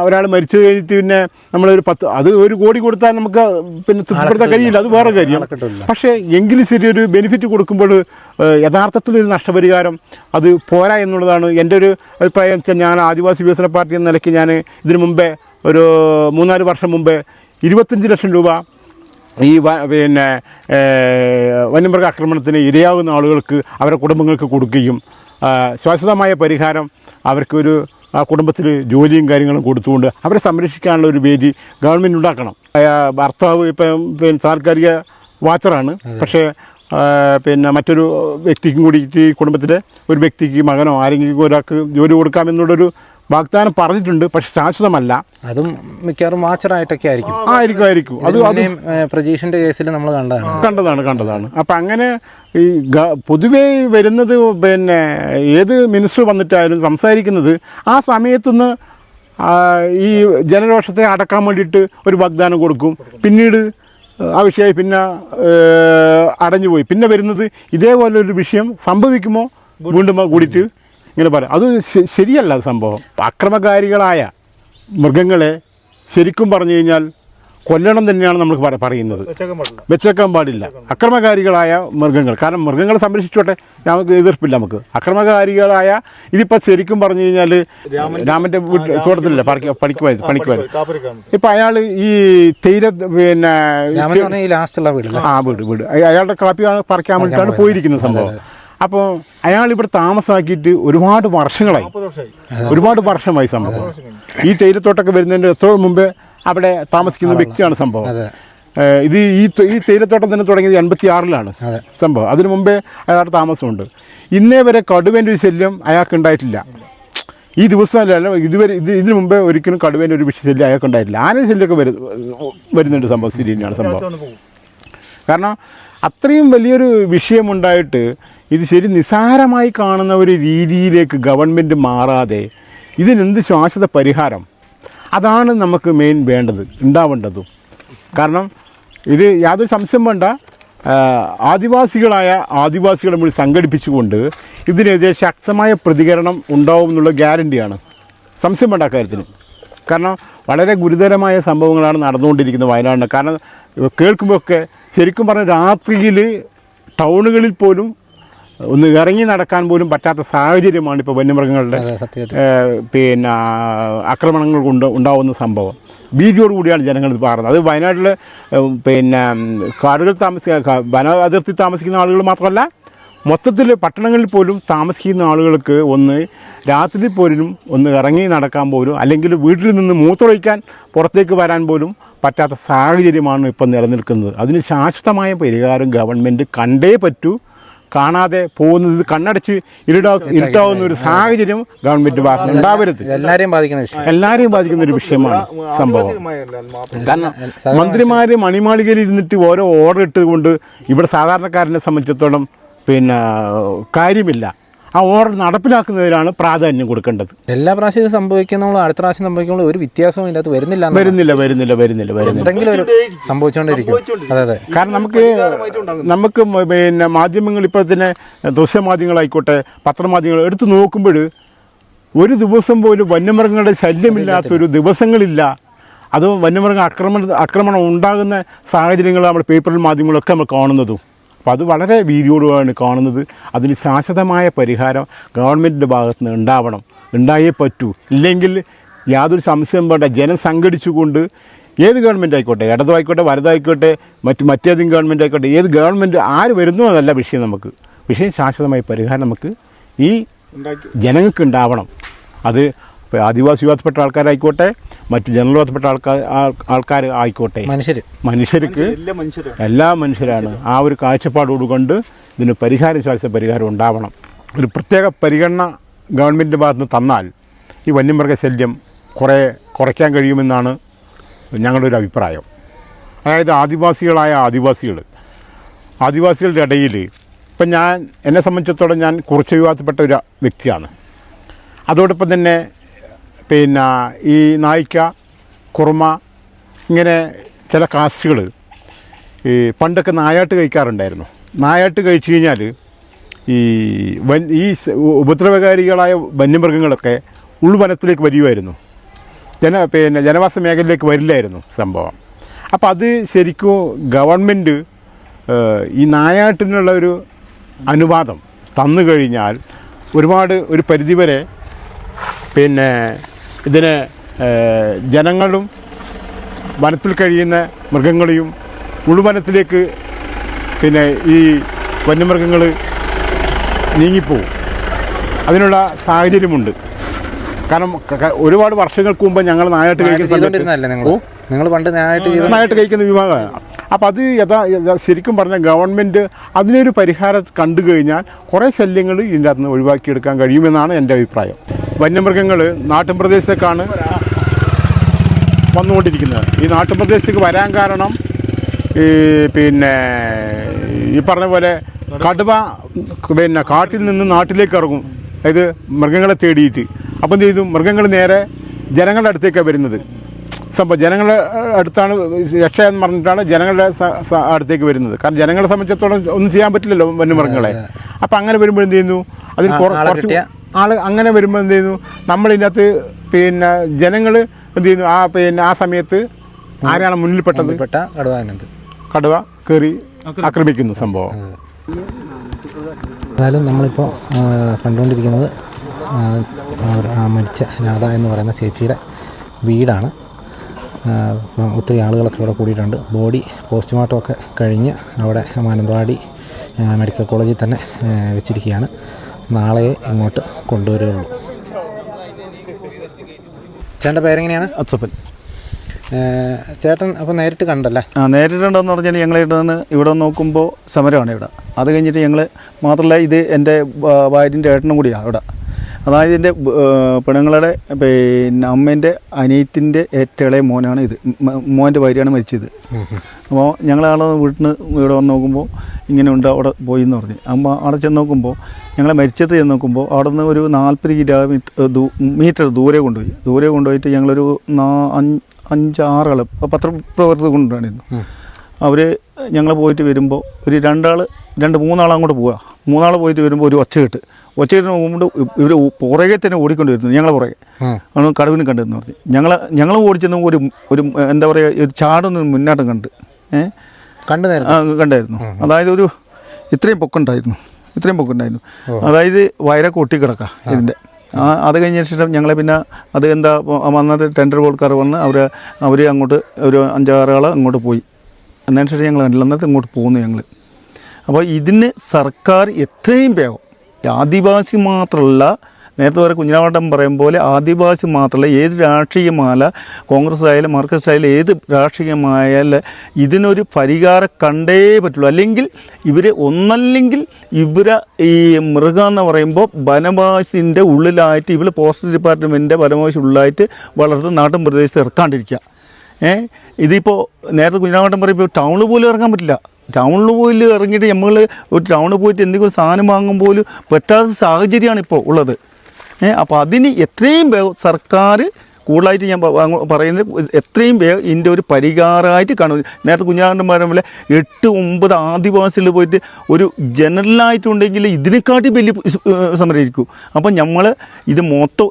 ഒരാൾ മരിച്ചു കഴിഞ്ഞിട്ട് നമ്മളൊരു 1 കോടി കൊടുത്താൽ നമുക്ക് തൃപ്തിപ്പെടുത്താൻ കഴിയില്ല, അത് വേറെ കാര്യം. പക്ഷേ എങ്കിലും ശരി, ഒരു ബെനിഫിറ്റ് കൊടുക്കുമ്പോൾ യഥാർത്ഥത്തിലൊരു നഷ്ടപരിഹാരം അത് പോരാ എന്നുള്ളതാണ് എൻ്റെ ഒരു അഭിപ്രായം. ഞാൻ ആദിവാസി വികസന പാർട്ടി എന്ന നിലയ്ക്ക് ഞാൻ ഇതിനു മുമ്പേ ഒരു 3-4 വർഷം മുമ്പേ 25 ലക്ഷം രൂപ ഈ വന്യമൃഗ ആക്രമണത്തിന് ഇരയാകുന്ന ആളുകൾക്ക് അവരുടെ കുടുംബങ്ങൾക്ക് കൊടുക്കുകയും ശാശ്വതമായ പരിഹാരം അവർക്കൊരു ആ കുടുംബത്തിൽ ജോലിയും കാര്യങ്ങളും കൊടുത്തുകൊണ്ട് അവരെ സംരക്ഷിക്കാനുള്ള ഒരു വേദി ഗവൺമെൻറ് ഉണ്ടാക്കണം. ഭർത്താവ് ഇപ്പം താൽക്കാലിക വാച്ചറാണ്, പക്ഷേ മറ്റൊരു വ്യക്തിക്കും കൂടി ഈ കുടുംബത്തിലെ ഒരു വ്യക്തിക്ക്, മകനോ ആരെങ്കിലും ഒരാൾക്ക് ജോലി കൊടുക്കാമെന്നുള്ളൊരു വാഗ്ദാനം പറഞ്ഞിട്ടുണ്ട്. പക്ഷെ ശാശ്വതമല്ല. അതും മിക്കവാറും വാച്ചറായിട്ടൊക്കെ ആയിരിക്കും. അത് പ്രജീഷിന്റെ കേസിൽ നമ്മൾ കണ്ടതാണ്. അപ്പം അങ്ങനെ ഈ പൊതുവേ വരുന്നത് ഏത് മിനിസ്റ്റർ വന്നിട്ടായാലും സംസാരിക്കുന്നത് ആ സമയത്തുനിന്ന് ഈ ജനരോഷത്തെ അടക്കാൻ വേണ്ടിയിട്ട് ഒരു വാഗ്ദാനം കൊടുക്കും. പിന്നീട് ആ വിഷയമായി പിന്നെ അടഞ്ഞുപോയി. പിന്നെ വരുന്നത് ഇതേപോലെ ഒരു വിഷയം സംഭവിക്കുമോ വീണ്ടും കൂടിയിട്ട് ഇങ്ങനെ പറയാം. അത് ശരിയല്ല സംഭവം. അക്രമകാരികളായ മൃഗങ്ങളെ ശരിക്കും പറഞ്ഞു കഴിഞ്ഞാൽ കൊല്ലണം തന്നെയാണ് നമ്മൾ പറയുന്നത്. വെച്ചേക്കാൻ പാടില്ല അക്രമകാരികളായ മൃഗങ്ങൾ. കാരണം മൃഗങ്ങളെ സംരക്ഷിച്ചോട്ടെ, നമുക്ക് എതിർപ്പില്ല. നമുക്ക് അക്രമകാരികളായ ഇതിപ്പോൾ ശരിക്കും പറഞ്ഞു കഴിഞ്ഞാൽ രാമൻ്റെ തോട്ടത്തിലല്ലേ പണിക്ക് പോയത്. ഇപ്പം അയാൾ ഈ തേയില പിന്നെ വീട് അയാളുടെ കാപ്പി പറിക്കാൻ വേണ്ടിയിട്ടാണ് പോയിരിക്കുന്ന സംഭവം. അപ്പോൾ അയാൾ ഇവിടെ താമസമാക്കിയിട്ട് ഒരുപാട് വർഷമായി സംഭവം. ഈ തേയിലത്തോട്ടൊക്കെ വരുന്നതിൻ്റെ എത്ര മുമ്പേ അവിടെ താമസിക്കുന്ന വ്യക്തിയാണ് സംഭവം. ഇത് ഈ തേയിലത്തോട്ടം തന്നെ തുടങ്ങിയത് 86-ലാണ് സംഭവം. അതിനു മുമ്പേ അയാളുടെ താമസമുണ്ട്. ഇന്നേ വരെ കടുവേൻ്റെ ഒരു ശല്യം അയാൾക്ക് ഉണ്ടായിട്ടില്ല. ഈ ദിവസമല്ല, ഇതിനു മുമ്പേ ഒരിക്കലും കടുവേൻ്റെ ഒരു ശല്യം അയാൾക്ക് ഉണ്ടായിട്ടില്ല. ആന ശല്യമൊക്കെ വരുന്നുണ്ട് സംഭവം. ശരി തന്നെയാണ് സംഭവം. കാരണം അത്രയും വലിയൊരു വിഷയമുണ്ടായിട്ട് ഇത് ശരി നിസ്സാരമായി കാണുന്ന ഒരു രീതിയിലേക്ക് ഗവൺമെൻറ് മാറാതെ ഇതിനെന്ത് ശാശ്വത പരിഹാരം, അതാണ് നമുക്ക് മെയിൻ ഉണ്ടാവേണ്ടതും. കാരണം ഇത് യാതൊരു സംശയം വേണ്ട, ആദിവാസികളെ മുഴുവൻ സംഘടിപ്പിച്ചുകൊണ്ട് ഇതിനെതിരെ ശക്തമായ പ്രതികരണം ഉണ്ടാവും എന്നുള്ള ഗ്യാരണ്ടിയാണ്. സംശയം വേണ്ട കാര്യത്തിന്. കാരണം വളരെ ഗുരുതരമായ സംഭവങ്ങളാണ് നടന്നുകൊണ്ടിരിക്കുന്നത് വയനാടിന്. കാരണം കേൾക്കുമ്പോഴൊക്കെ ശരിക്കും പറഞ്ഞാൽ രാത്രിയിൽ ടൗണുകളിൽ പോലും ഒന്ന് ഇറങ്ങി നടക്കാൻ പോലും പറ്റാത്ത സാഹചര്യമാണ് ഇപ്പോൾ വന്യമൃഗങ്ങളുടെ പിന്നെ ആക്രമണങ്ങൾ കൊണ്ട് ഉണ്ടാവുന്ന സംഭവം. ഭീതിയോടുകൂടിയാണ് ജനങ്ങൾ ഇത് പറയുന്നത്. അത് വയനാട്ടിൽ പിന്നെ കാടുകൾ വന അതിർത്തി താമസിക്കുന്ന ആളുകൾ മാത്രമല്ല, മൊത്തത്തിൽ പട്ടണങ്ങളിൽ പോലും താമസിക്കുന്ന ആളുകൾക്ക് ഒന്ന് രാത്രി പോലും ഒന്ന് ഇറങ്ങി നടക്കാൻ പോലും, അല്ലെങ്കിൽ വീട്ടിൽ നിന്ന് മൂത്രമൊഴിക്കാൻ പുറത്തേക്ക് വരാൻ പോലും പറ്റാത്ത സാഹചര്യമാണ് ഇപ്പം നിലനിൽക്കുന്നത്. അതിന് ശാശ്വതമായ പരിഹാരം ഗവൺമെൻറ് കണ്ടേ പറ്റൂ. കാണാതെ പോകുന്നത് കണ്ണടച്ച് ഇരുട്ടാവുന്ന ഒരു സാഹചര്യം ഗവൺമെൻറ് ഭാഗത്ത് ഉണ്ടാവരുത്. എല്ലാവരെയും ബാധിക്കുന്ന ഒരു വിഷയമാണ് സംഭവം. കാരണം മന്ത്രിമാർ മണിമാളികയിൽ ഇരുന്നിട്ട് ഓരോ ഓർഡർ ഇട്ടുകൊണ്ട് ഇവിടെ സാധാരണക്കാരനെ സംബന്ധിച്ചിടത്തോളം പിന്നെ കാര്യമില്ല. ആ ഓർഡർ നടപ്പിലാക്കുന്നതിലാണ് പ്രാധാന്യം കൊടുക്കേണ്ടത്. എല്ലാ പ്രാവശ്യം സംഭവിക്കുമ്പോൾ അടുത്ത പ്രാവശ്യം സംഭവിക്കുമ്പോൾ ഒരു വ്യത്യാസവും ഇതിനകത്ത് വരുന്നില്ല. എന്തെങ്കിലും ഒരു സംഭവിച്ചുകൊണ്ടിരിക്കും. അതെ. കാരണം നമുക്ക് പിന്നെ മാധ്യമങ്ങൾ ഇപ്പോൾ തന്നെ ദൃശ്യമാധ്യമങ്ങളായിക്കോട്ടെ, പത്രമാധ്യമങ്ങൾ എടുത്തു നോക്കുമ്പോൾ ഒരു ദിവസം പോലും വന്യമൃഗങ്ങളുടെ ശല്യമില്ലാത്തൊരു ദിവസങ്ങളില്ല. അത് വന്യമൃഗ ആക്രമണം ഉണ്ടാകുന്ന സാഹചര്യങ്ങൾ നമ്മൾ പേപ്പറിൽ മാധ്യമങ്ങളൊക്കെ നമ്മൾ കാണുന്നതും. അപ്പോൾ അത് വളരെ ഭീതിയോടുകൂടിയാണ് കാണുന്നത്. അതിന് ശാശ്വതമായ പരിഹാരം ഗവൺമെൻറ്റിൻ്റെ ഭാഗത്ത് നിന്ന് ഉണ്ടായേ പറ്റൂ. ഇല്ലെങ്കിൽ യാതൊരു സംശയം വേണ്ട, ജനം സംഘടിച്ചുകൊണ്ട് ഏത് ഗവൺമെൻറ് ആയിക്കോട്ടെ, ഇടതുമായിക്കോട്ടെ വലതായിക്കോട്ടെ മറ്റേതെങ്കിലും ഗവൺമെൻറ് ആയിക്കോട്ടെ, ഏത് ഗവൺമെൻറ് ആര് വരുന്നോ അതല്ല വിഷയം. വിഷയം ശാശ്വതമായ പരിഹാരം നമുക്ക് ഈ ജനങ്ങൾക്ക് ഉണ്ടാവണം. അത് ആദിവാസി വിഭാഗത്തിൽപ്പെട്ട ആൾക്കാരായിക്കോട്ടെ, മറ്റു ജനവിഭാഗത്തിൽപ്പെട്ട ആൾക്കാർ ആയിക്കോട്ടെ, മനുഷ്യർക്ക് എല്ലാ മനുഷ്യരാണ്. ആ ഒരു കാഴ്ചപ്പാടോടുകൊണ്ട് ഇതിന് ശാശ്വത പരിഹാരം ഉണ്ടാവണം. ഒരു പ്രത്യേക പരിഗണന ഗവൺമെൻറ്റിൻ്റെ ഭാഗത്തുനിന്ന് തന്നാൽ ഈ വന്യമൃഗശല്യം കുറയ്ക്കാൻ കഴിയുമെന്നാണ് ഞങ്ങളുടെ ഒരു അഭിപ്രായം. അതായത് ആദിവാസികളുടെ ഇടയിൽ ഇപ്പം എന്നെ സംബന്ധിച്ചിടത്തോളം ഞാൻ കുറച്ച് വിഭാഗത്തിൽപ്പെട്ട ഒരു വ്യക്തിയാണ്. അതോടൊപ്പം തന്നെ പിന്നെ ഈ നായിക്ക, കുറുമ, ഇങ്ങനെ ചില കാസ്റ്റുകൾ ഈ പണ്ടൊക്കെ നായാട്ട് കഴിക്കാറുണ്ടായിരുന്നു. നായാട്ട് കഴിച്ചു കഴിഞ്ഞാൽ ഈ ഉപദ്രവകാരികളായ വന്യമൃഗങ്ങളൊക്കെ ഉൾവനത്തിലേക്ക് വരുമായിരുന്നു. ജനവാസ മേഖലയിലേക്ക് വരില്ലായിരുന്നു സംഭവം. അപ്പോൾ അത് ശരിക്കും ഗവൺമെൻറ് ഈ നായാട്ടിനുള്ള ഒരു അനുവാദം തന്നു കഴിഞ്ഞാൽ ഒരു പരിധിവരെ പിന്നെ ഇതിന് ജനങ്ങളും വനത്തിൽ കഴിയുന്ന മൃഗങ്ങളെയും ഉൾവനത്തിലേക്ക് പിന്നെ ഈ വന്യമൃഗങ്ങൾ നീങ്ങിപ്പോവും. അതിനുള്ള സാഹചര്യമുണ്ട്. കാരണം ഒരുപാട് വർഷങ്ങൾക്ക് മുമ്പ് ഞങ്ങൾ നായാട്ട് കഴിക്കുന്ന വിഭാഗമാണ്. അപ്പോൾ അത് ശരിക്കും പറഞ്ഞാൽ ഗവൺമെൻറ് അതിനൊരു പരിഹാരം കണ്ടു കഴിഞ്ഞാൽ കുറേ ശല്യങ്ങൾ ഇതിൻ്റെ അകത്ത് നിന്ന് ഒഴിവാക്കിയെടുക്കാൻ കഴിയുമെന്നാണ് എൻ്റെ അഭിപ്രായം. വന്യമൃഗങ്ങൾ നാട്ടുപ്രദേശത്തേക്കാണ് വന്നുകൊണ്ടിരിക്കുന്നത്. ഈ നാട്ടുപ്രദേശത്തേക്ക് വരാൻ കാരണം പിന്നെ ഈ പറഞ്ഞ പോലെ കടുവ കാട്ടിൽ നിന്ന് നാട്ടിലേക്ക് ഇറങ്ങും. അതായത് മൃഗങ്ങളെ തേടിയിട്ട്. അപ്പം എന്ത് ചെയ്തു, മൃഗങ്ങൾ നേരെ ജനങ്ങളുടെ അടുത്തേക്കാണ് വരുന്നത്. സംഭവം ജനങ്ങളുടെ അടുത്താണ് രക്ഷ എന്ന് പറഞ്ഞിട്ടാണ് ജനങ്ങളുടെ അടുത്തേക്ക് വരുന്നത്. കാരണം ജനങ്ങളെ സംബന്ധിച്ചിടത്തോളം ഒന്നും ചെയ്യാൻ പറ്റില്ലല്ലോ വന്യമൃഗങ്ങളെ. അപ്പം അങ്ങനെ വരുമ്പോൾ എന്ത് ചെയ്യുന്നു, അതിന് കുറച്ച് ആൾ അങ്ങനെ വരുമ്പോൾ എന്ത് ചെയ്യുന്നു, നമ്മളിതിനകത്ത് പിന്നെ ജനങ്ങൾ എന്ത് ചെയ്യുന്നു, ആ സമയത്ത് ആരാണ് മുന്നിൽപ്പെട്ടത്, കടുവ കയറി ആക്രമിക്കുന്നു സംഭവം. എന്നാലും നമ്മളിപ്പോൾ കണ്ടുകൊണ്ടിരിക്കുന്നത് മരിച്ച രാധ എന്ന് പറയുന്ന ചേച്ചിയുടെ വീടാണ്. ഒത്തിരി ആളുകളൊക്കെ ഇവിടെ കൂടിയിട്ടുണ്ട്. ബോഡി പോസ്റ്റ്മോർട്ടം ഒക്കെ കഴിഞ്ഞ് അവിടെ മാനന്തവാടി മെഡിക്കൽ കോളേജിൽ തന്നെ വെച്ചിരിക്കുകയാണ്. നാളെ ഇങ്ങോട്ട് കൊണ്ടുവരികയുള്ളൂ. ചേട്ടൻ്റെ പേരെങ്ങനെയാണ്? അച്ചപ്പൻ. ചേട്ടൻ അപ്പോൾ നേരിട്ട് കണ്ടല്ലേ? നേരിട്ടുണ്ടെന്ന് പറഞ്ഞാൽ ഞങ്ങൾ ഇവിടെ നോക്കുമ്പോൾ സമരമാണ് ഇവിടെ. അത് കഴിഞ്ഞിട്ട് ഞങ്ങൾ മാത്രമല്ല, ഇത് എൻ്റെ ഭാര്യൻ്റെ ഏട്ടനും കൂടിയാണ് ഇവിടെ. അതായത് എൻ്റെ പെണ്ണുങ്ങളുടെ പിന്നെ അമ്മേൻ്റെ അനിയത്തിൻ്റെ ഏറ്റവും ഇളയ മോനാണ് ഇത്. മോൻ്റെ ഭാര്യയാണ് മരിച്ചത്. അപ്പോൾ ഞങ്ങളാളെ വീട്ടിൽ നിന്ന് ഇവിടെ വന്ന് നോക്കുമ്പോൾ ഇങ്ങനെ ഉണ്ട്, അവിടെ പോയി എന്ന് പറഞ്ഞ്. അമ്മ അവിടെ ചെന്ന് നോക്കുമ്പോൾ ഞങ്ങളെ മരിച്ചത് ചെന്ന് നോക്കുമ്പോൾ അവിടെ നിന്ന് ഒരു 40 കിലോമീറ്റർ ദൂരെ കൊണ്ടുപോയിട്ട് ഞങ്ങളൊരു 5-6 ആൾ പത്രപ്രവർത്തകർ കൊണ്ടുവരായിരുന്നു. അവർ ഞങ്ങൾ പോയിട്ട് വരുമ്പോൾ ഒരു 2-3 അങ്ങോട്ട് പോവുക. 3 ആൾ പോയിട്ട് വരുമ്പോൾ ഒരു ഒച്ചകെട്ട് പോകുമ്പോൾ ഇവർ പുറകെ തന്നെ ഓടിക്കൊണ്ട് വരുന്നു. ഞങ്ങളെ പുറകെ ആണ് കടുവിന് കണ്ടെന്ന് പറഞ്ഞ് ഞങ്ങൾ ഓടിച്ചെന്ന് ഒരു എന്താ പറയുക, ഒരു ചാടൊന്ന് മുന്നാട്ടം കണ്ടായിരുന്നു. അതായത് ഒരു ഇത്രയും പൊക്കുണ്ടായിരുന്നു. അതായത് വയറൊക്കെ ഒട്ടിക്കിടക്കുക ഇതിൻ്റെ. അത് കഴിഞ്ഞ ശേഷം ഞങ്ങളെ പിന്നെ അത് എന്താ വന്നത് ടെൻഡർ ബോർഡുകാർ വന്ന് അവർ അങ്ങോട്ട് ഒരു 5-6 ആൾ അങ്ങോട്ട് പോയി. എന്നതിന് ശേഷം ഞങ്ങൾ കണ്ടില്ല. എന്നിട്ട് ഇങ്ങോട്ട് പോകുന്നു ഞങ്ങൾ. അപ്പോൾ ഇതിന് സർക്കാർ എത്രയും വേഗം, ആദിവാസി മാത്രമല്ല, നേരത്തെ വരെ കുഞ്ഞിനാവട്ടം പറയും പോലെ ആദിവാസി മാത്രമല്ല, ഏത് രാഷ്ട്രീയമായാലും കോൺഗ്രസ് ആയാലും മാർക്സിസ്റ്റ് ആയാലും ഏത് രാഷ്ട്രീയമായാലും ഇതിനൊരു പരിഹാരം കണ്ടേ പറ്റുള്ളൂ. അല്ലെങ്കിൽ ഒന്നല്ലെങ്കിൽ ഈ മൃഗം എന്ന് പറയുമ്പോൾ വനവാസിൻ്റെ ഉള്ളിലായിട്ട് ഫോറസ്റ്റ് ഡിപ്പാർട്ട്മെൻറ്റിൻ്റെ വനവാസി ഉള്ളിലായിട്ട് വളർത്ത് നാട്ടിൻ പ്രദേശത്ത് ഇറക്കാണ്ടിരിക്കുക. ഇതിപ്പോൾ നേരത്തെ കുഞ്ഞിനാവട്ടം പറയുമ്പോൾ ടൗണിൽ പോലും ഇറങ്ങാൻ പറ്റില്ല. ടൗണിൽ പോയി ഇറങ്ങിയിട്ട് നമ്മൾ ഒരു ടൗണിൽ പോയിട്ട് എന്തെങ്കിലും സാധനം വാങ്ങുമ്പോൾ പറ്റാത്ത സാഹചര്യമാണ് ഇപ്പോൾ ഉള്ളത്. അപ്പോൾ അതിന് എത്രയും വേഗം സർക്കാർ കൂടുതലായിട്ട് ഞാൻ പറയുന്നത് എത്രയും വേഗം ഇതിൻ്റെ ഒരു പരിഹാരമായിട്ട് കാണും. നേരത്തെ കുഞ്ഞാണ്ടൻ പറയുന്ന പോലെ 8-9 ആദിവാസികൾ പോയിട്ട് ഒരു ജനറലായിട്ടുണ്ടെങ്കിൽ ഇതിനെക്കാട്ടി വലിയ സമരമായിരിക്കും. അപ്പം നമ്മൾ ഇത് മൊത്തം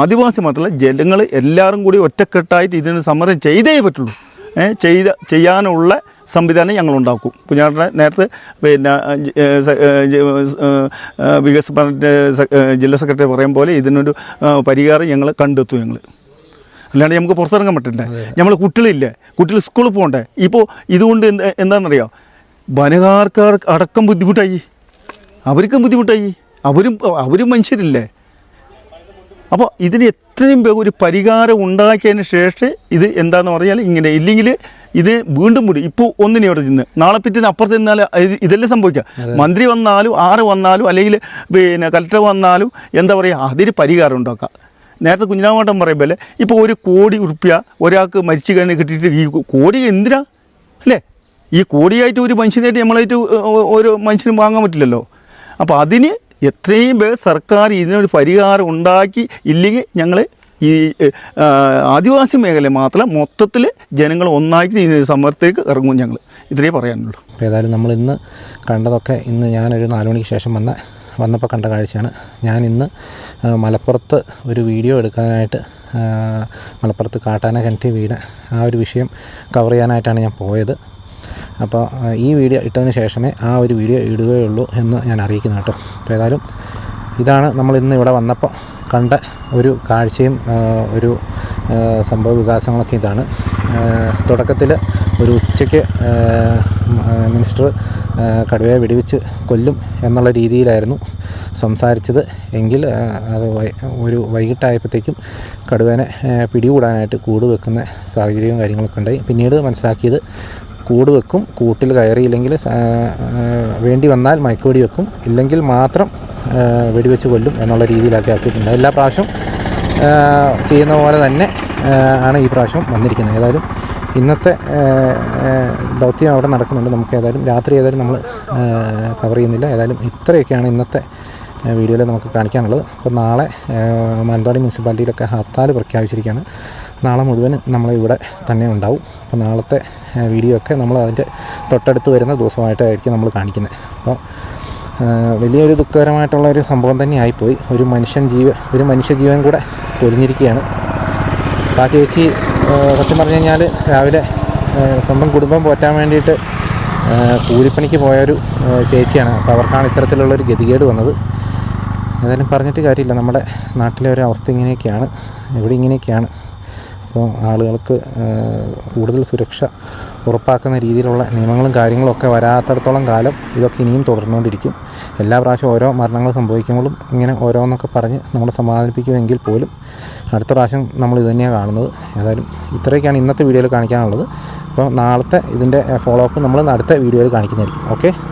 ആദിവാസി മാത്രമല്ല, ജനങ്ങൾ എല്ലാവരും കൂടി ഒറ്റക്കെട്ടായിട്ട് ഇതിന് സമരം ചെയ്തേ പറ്റുള്ളൂ. ചെയ്യാനുള്ള സംവിധാനം ഞങ്ങളുണ്ടാക്കും. കുഞ്ഞാട്ടനെ നേരത്തെ പിന്നെ വികസന ജില്ലാ സെക്രട്ടറി പറയും പോലെ ഇതിനൊരു പരിഹാരം ഞങ്ങൾ കണ്ടെത്തും. അല്ലാണ്ട് നമുക്ക് പുറത്തിറങ്ങാൻ പറ്റില്ല. നമ്മൾ കുട്ടികൾ സ്കൂളിൽ പോകണ്ടേ. ഇപ്പോൾ ഇതുകൊണ്ട് എന്താണെന്നറിയാം, വനകാർക്കാർ അടക്കം ബുദ്ധിമുട്ടായി, അവർക്കും ബുദ്ധിമുട്ടായി. അവരും മനുഷ്യരില്ലേ. അപ്പോൾ ഇതിന് എത്രയും വേഗം ഒരു പരിഹാരം ഉണ്ടാക്കിയതിന് ശേഷം ഇത് എന്താണെന്ന് പറഞ്ഞാൽ ഇങ്ങനെ, ഇല്ലെങ്കിൽ ഇത് വീണ്ടും കൂടി ഇപ്പോൾ ഒന്നിനെ ഇവിടെ നിന്ന് നാളെ പിറ്റേന്ന് അപ്പുറത്ത് നിന്നാൽ ഇതെല്ലാം സംഭവിക്കാം. മന്ത്രി വന്നാലും വന്നാലും അല്ലെങ്കിൽ പിന്നെ കലക്ടർ വന്നാലും എന്താ പറയുക, അതിന് പരിഹാരം ഉണ്ടാക്കാം. നേരത്തെ കുഞ്ഞിനാവട്ടം പറയുമ്പോൾ ഇപ്പോൾ 1 കോടി ഉറുപ്പ്യ ഒരാൾക്ക് മരിച്ചു കഴിഞ്ഞ് കിട്ടിയിട്ട് ഈ കോടി എന്തിനാ അല്ലേ? ഈ കോടിയായിട്ട് ഒരു മനുഷ്യനായിട്ട് നമ്മളായിട്ട് ഒരു മനുഷ്യനും വാങ്ങാൻ പറ്റില്ലല്ലോ. അപ്പോൾ അതിന് എത്രയും വേഗം സർക്കാർ ഇതിനൊരു പരിഹാരം ഉണ്ടാക്കി. ഇല്ലെങ്കിൽ ഞങ്ങൾ ഈ ആദിവാസി മേഖല മാത്രം മൊത്തത്തിൽ ജനങ്ങൾ ഒന്നാക്കി ഈ സമരത്തേക്ക് ഇറങ്ങും. ഞങ്ങൾ ഇത്രയേ പറയാനുള്ളൂ. ഏതായാലും നമ്മൾ ഇന്ന് കണ്ടതൊക്കെ ഞാനൊരു 4 മണിക്ക് ശേഷം വന്നപ്പോൾ കണ്ട കാഴ്ചയാണ്. ഞാനിന്ന് മലപ്പുറത്ത് ഒരു വീഡിയോ എടുക്കാനായിട്ട് മലപ്പുറത്ത് കാട്ടാന കിണറ്റി വീട് ആ ഒരു വിഷയം കവർ ചെയ്യാനായിട്ടാണ് ഞാൻ പോയത്. അപ്പോൾ ഈ വീഡിയോ ഇട്ടതിന് ശേഷമേ ആ ഒരു വീഡിയോ ഇടുകയുള്ളൂ എന്ന് ഞാൻ അറിയിക്കുന്നു കേട്ടോ. അപ്പോൾ ഏതായാലും ഇതാണ് നമ്മൾ ഇന്ന് ഇവിടെ വന്നപ്പോൾ കണ്ട ഒരു കാഴ്ചയും ഒരു സംഭവ വികാസങ്ങളൊക്കെ ഇതാണ്. തുടക്കത്തിൽ ഒരു ഉച്ചയ്ക്ക് മിനിസ്റ്റർ കടുവയെ വെടിവെച്ച് കൊല്ലും എന്നുള്ള രീതിയിലായിരുന്നു സംസാരിച്ചത്. എങ്കിൽ അത് ഒരു വൈകിട്ടായപ്പോഴത്തേക്കും കടുവേനെ പിടികൂടാനായിട്ട് കൂട് വെക്കുന്ന സാഹചര്യവും കാര്യങ്ങളൊക്കെ ഉണ്ടായി. പിന്നീട് മനസ്സിലാക്കിയത് കൂട് വെക്കും, കൂട്ടിൽ കയറിയില്ലെങ്കിൽ വേണ്ടി വന്നാൽ മയക്കുവെടി വെക്കും, ഇല്ലെങ്കിൽ മാത്രം വെടിവെച്ച് കൊല്ലും എന്നുള്ള രീതിയിലാക്കി ആക്കിയിട്ടുണ്ട്. എല്ലാ പ്രാവശ്യവും ചെയ്യുന്ന പോലെ തന്നെ ആണ് ഈ പ്രാവശ്യം വന്നിരിക്കുന്നത്. ഏതായാലും ഇന്നത്തെ ദൗത്യം അവിടെ നടക്കുന്നുണ്ട്. നമുക്ക് ഏതായാലും രാത്രി നമ്മൾ കവർ ചെയ്യുന്നില്ല. ഏതായാലും ഇത്രയൊക്കെയാണ് ഇന്നത്തെ വീഡിയോയിൽ നമുക്ക് കാണിക്കാനുള്ളത്. അപ്പോൾ നാളെ മാനന്തവാടി മുനിസിപ്പാലിറ്റിയിലൊക്കെ ഹർത്താൽ പ്രഖ്യാപിച്ചിരിക്കുകയാണ്. നാളെ മുഴുവൻ നമ്മളിവിടെ തന്നെ ഉണ്ടാവും. അപ്പോൾ നാളത്തെ വീഡിയോ ഒക്കെ നമ്മൾ അതിൻ്റെ തൊട്ടടുത്ത് വരുന്ന ദിവസമായിട്ടായിരിക്കും നമ്മൾ കാണിക്കുന്നത്. അപ്പോൾ വലിയൊരു ദുഃഖകരമായിട്ടുള്ള ഒരു സംഭവം തന്നെ ആയിപ്പോയി. ഒരു മനുഷ്യജീവൻ കൂടെ പൊലിഞ്ഞിരിക്കുകയാണ്. അപ്പോൾ ആ ചേച്ചി സത്യം പറഞ്ഞു കഴിഞ്ഞാൽ രാവിലെ സ്വന്തം കുടുംബം പോറ്റാൻ വേണ്ടിയിട്ട് കൂലിപ്പണിക്ക് പോയൊരു ചേച്ചിയാണ്. അപ്പോൾ അവർക്കാണ് ഇത്തരത്തിലുള്ളൊരു ഗതികേട് വന്നത്. ഏതായാലും പറഞ്ഞിട്ട് കാര്യമില്ല, നമ്മുടെ നാട്ടിലെ ഒരു അവസ്ഥ ഇങ്ങനെയൊക്കെയാണ്, ഇവിടെ ഇങ്ങനെയൊക്കെയാണ്. അപ്പോൾ ആളുകൾക്ക് കൂടുതൽ സുരക്ഷ ഉറപ്പാക്കുന്ന രീതിയിലുള്ള നിയമങ്ങളും കാര്യങ്ങളും ഒക്കെ വരാത്തിടത്തോളം കാലം ഇതൊക്കെ ഇനിയും തുടർന്നുകൊണ്ടിരിക്കും. എല്ലാ പ്രാവശ്യം ഓരോ മരണങ്ങൾ സംഭവിക്കുമ്പോഴും ഇങ്ങനെ ഓരോന്നൊക്കെ പറഞ്ഞ് നമ്മൾ സമാധാനിപ്പിക്കുമെങ്കിൽ പോലും അടുത്ത പ്രാവശ്യം നമ്മൾ ഇത് തന്നെയാണ് കാണുന്നത്. ഏതായാലും ഇത്രയൊക്കെയാണ് ഇന്നത്തെ വീഡിയോയിൽ കാണിക്കാനുള്ളത്. അപ്പോൾ നാളത്തെ ഇതിൻ്റെ ഫോളോ അപ്പ് നമ്മൾ അടുത്ത വീഡിയോയിൽ കാണിക്കുന്നതായിരിക്കും. ഓക്കെ.